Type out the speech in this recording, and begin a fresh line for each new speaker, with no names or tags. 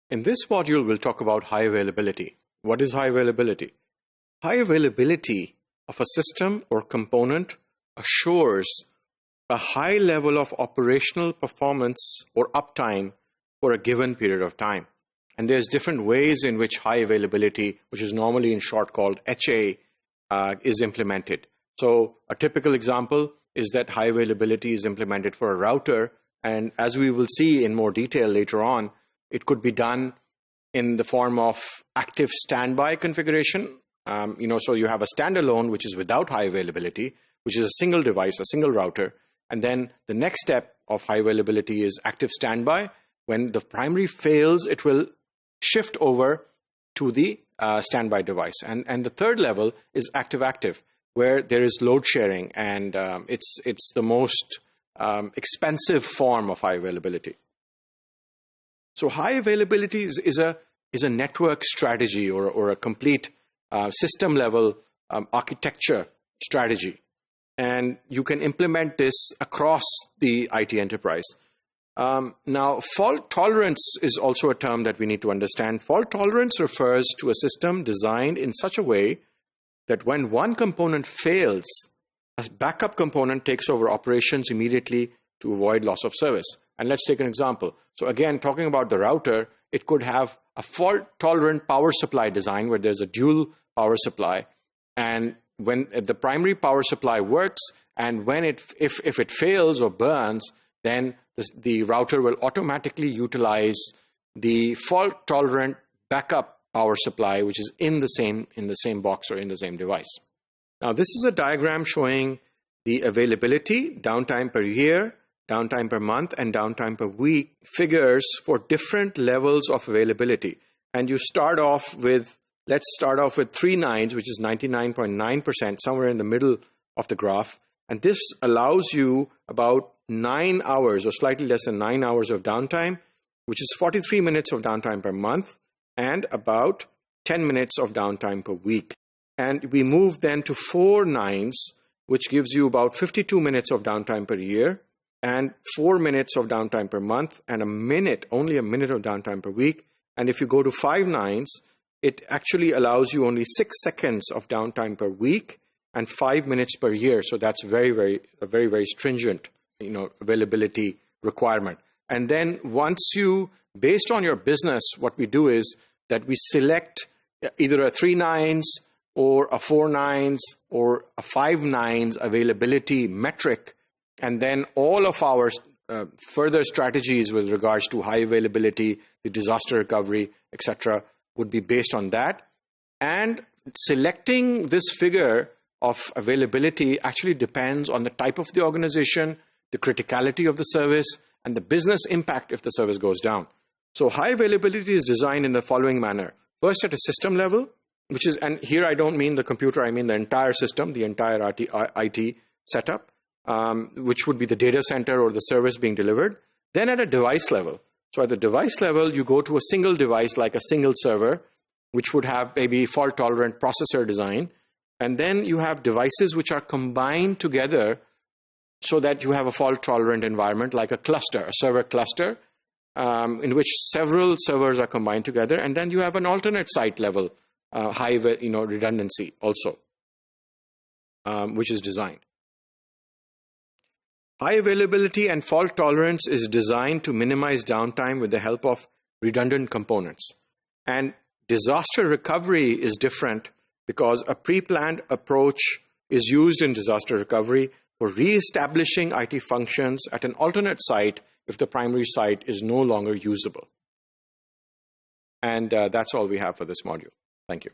In this module, we'll talk about high availability. What is high availability? High availability of a system or component assures a high level of operational performance or uptime for a given period of time. And there's different ways in which high availability, which is normally in short called HA, is implemented. So a typical example is that high availability is implemented for a router. And as we will see in more detail later on, it could be done in the form of active standby configuration. So you have a standalone, which is without high availability, which is a single device, a single router. And then the next step of high availability is active standby. When the primary fails, it will shift over to the standby device. And the third level is active-active, where there is load sharing, and it's the most expensive form of high availability. So high availability is a network strategy or a complete system level architecture strategy. And you can implement this across the IT enterprise. Now, fault tolerance is also a term that we need to understand. Fault tolerance refers to a system designed in such a way that when one component fails, a backup component takes over operations immediately to avoid loss of service. And let's take an example. So again, talking about the router, it could have a fault-tolerant power supply design where there's a dual power supply. And when the primary power supply works, and when if it fails or burns, then the router will automatically utilize the fault-tolerant backup power supply, which is in the same box or in the same device. Now, this is a diagram showing the availability, downtime per year, downtime per month, and downtime per week figures for different levels of availability. And you start off with, let's start off with 3 nines, which is 99.9%, somewhere in the middle of the graph. And this allows you about 9 hours or slightly less than 9 hours of downtime, which is 43 minutes of downtime per month and about 10 minutes of downtime per week. And we move then to 4 nines, which gives you about 52 minutes of downtime per year and 4 minutes of downtime per month and only a minute of downtime per week. And if you go to 5 nines, it actually allows you only 6 seconds of downtime per week and 5 minutes per year. So that's a very stringent, availability requirement. And then based on your business, what we do is that we select either a 3 nines or a 4 nines or a 5 nines availability metric. And then all of our further strategies with regards to high availability, the disaster recovery, etc., would be based on that. And selecting this figure of availability actually depends on the type of the organization, the criticality of the service, and the business impact if the service goes down. So high availability is designed in the following manner. First, at a system level, and here I don't mean the computer, I mean the entire system, the entire IT setup, which would be the data center or the service being delivered. Then at a device level. So at the device level, you go to a single device like a single server, which would have maybe fault-tolerant processor design. And then you have devices which are combined together so that you have a fault-tolerant environment like a cluster, a server cluster, in which several servers are combined together. And then you have an alternate site level, high redundancy also, which is designed. High availability and fault tolerance is designed to minimize downtime with the help of redundant components. And disaster recovery is different because a pre-planned approach is used in disaster recovery for re-establishing IT functions at an alternate site if the primary site is no longer usable. And that's all we have for this module. Thank you.